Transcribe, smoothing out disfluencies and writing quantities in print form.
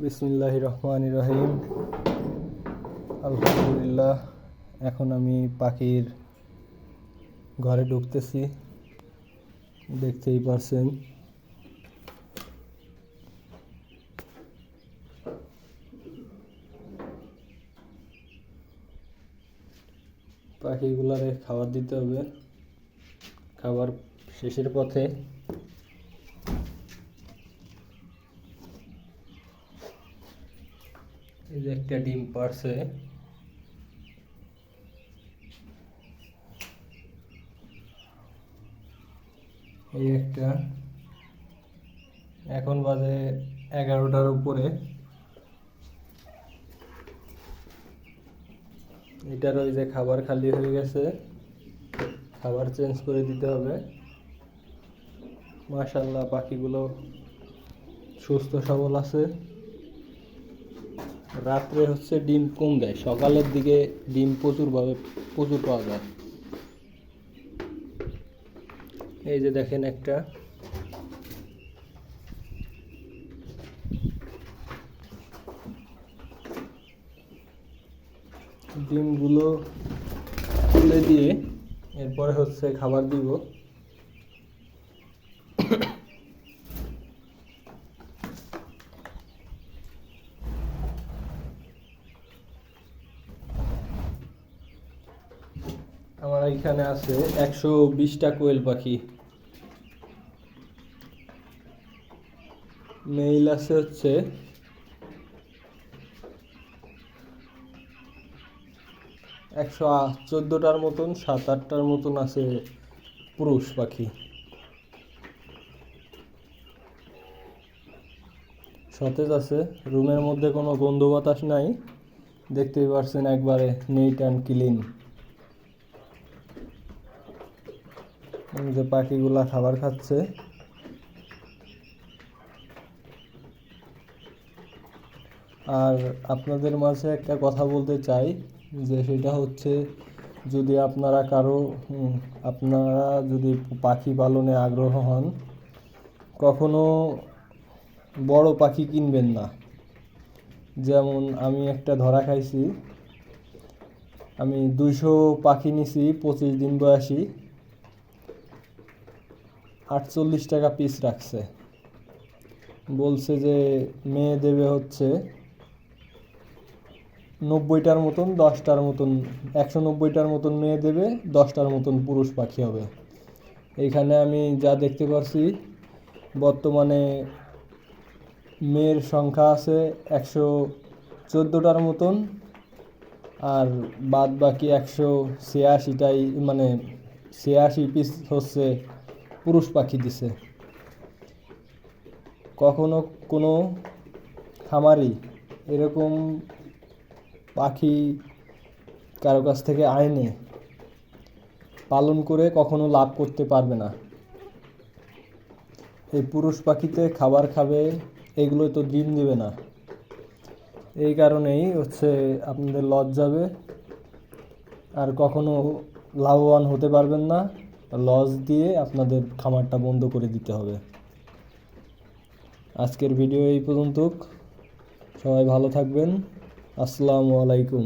বিসমিল্লাহির রহমানির রহিম। আলহামদুলিল্লাহ। এখন আমি পাখির ঘরে ঢুকতেছি, দেখতেই পারছেন। পাখিগুলারে খাবার দিতে হবে। খাবার শেষের পথে। এই যে একটা ডিম পাড়ছে। এই একটা, এখন বাজে 11টার উপরে। এটার ওই যে খাবার খালি হয়ে গেছে, খাবার চেঞ্জ করে দিতে হবে। মাশাআল্লাহ, পাখিগুলো সুস্থ সবল আছে। রাত্রে ডিম কম দেয়, সকালের দিকে ডিম প্রচুর পাওয়া যায়। এই যে দেখেন একটা, ডিমগুলো তুলে দিয়ে এরপরে খাবার দিব। আমার এখানে আছে 120টা কোয়েল পাখি। মেইল আছে 114টার মতন, 7-8টার মতন আছে পুরুষ পাখি। সতেজ আছে, রুমের মধ্যে কোনো গন্ধ বাতাস নাই, দেখতেই পারছেন, একবারে নিট অ্যান্ড ক্লিন। যে পাখিগুলা খাবার খাচ্ছে। আর আপনাদের মাঝে একটা কথা বলতে চাই, যে সেটা যদি আপনারা যদি পাখি পালনে আগ্রহ হন, কখনো বড় পাখি কিনবেন না। যেমন আমি একটা ধরা খাইছি, আমি 200 পাখি নিছি, 25 দিন বয়সী, 48 টাকা পিস রাখছে। বলছে যে মেয়ে দেবে 90টার মতন, 10টার মতন, 190টার মতন মেয়ে দেবে, 10টার মতন পুরুষ পাখি হবে। এইখানে আমি যা দেখতে পারছি, বর্তমানে মেয়ের সংখ্যা আছে 114টার মতন, আর বাদ বাকি 186টাই, মানে 86 পিস পুরুষ পাখি দিছে। কখনো কোনো খামারি এরকম পাখি কারো কাছ থেকে আইনে পালন করে কখনো লাভ করতে পারবে না। এই পুরুষ পাখিতে খাবার খাবে, এগুলো তো ডিম দেবে না। এই কারণেই আপনাদের লস যাবে, আর কখনো লাভবান হতে পারবেন না। লস দিয়ে আপনাদের খামারটা বন্ধ করে দিতে হবে। আজকের ভিডিও এই পর্যন্ত। সবাই ভালো থাকবেন। আসসালামু আলাইকুম।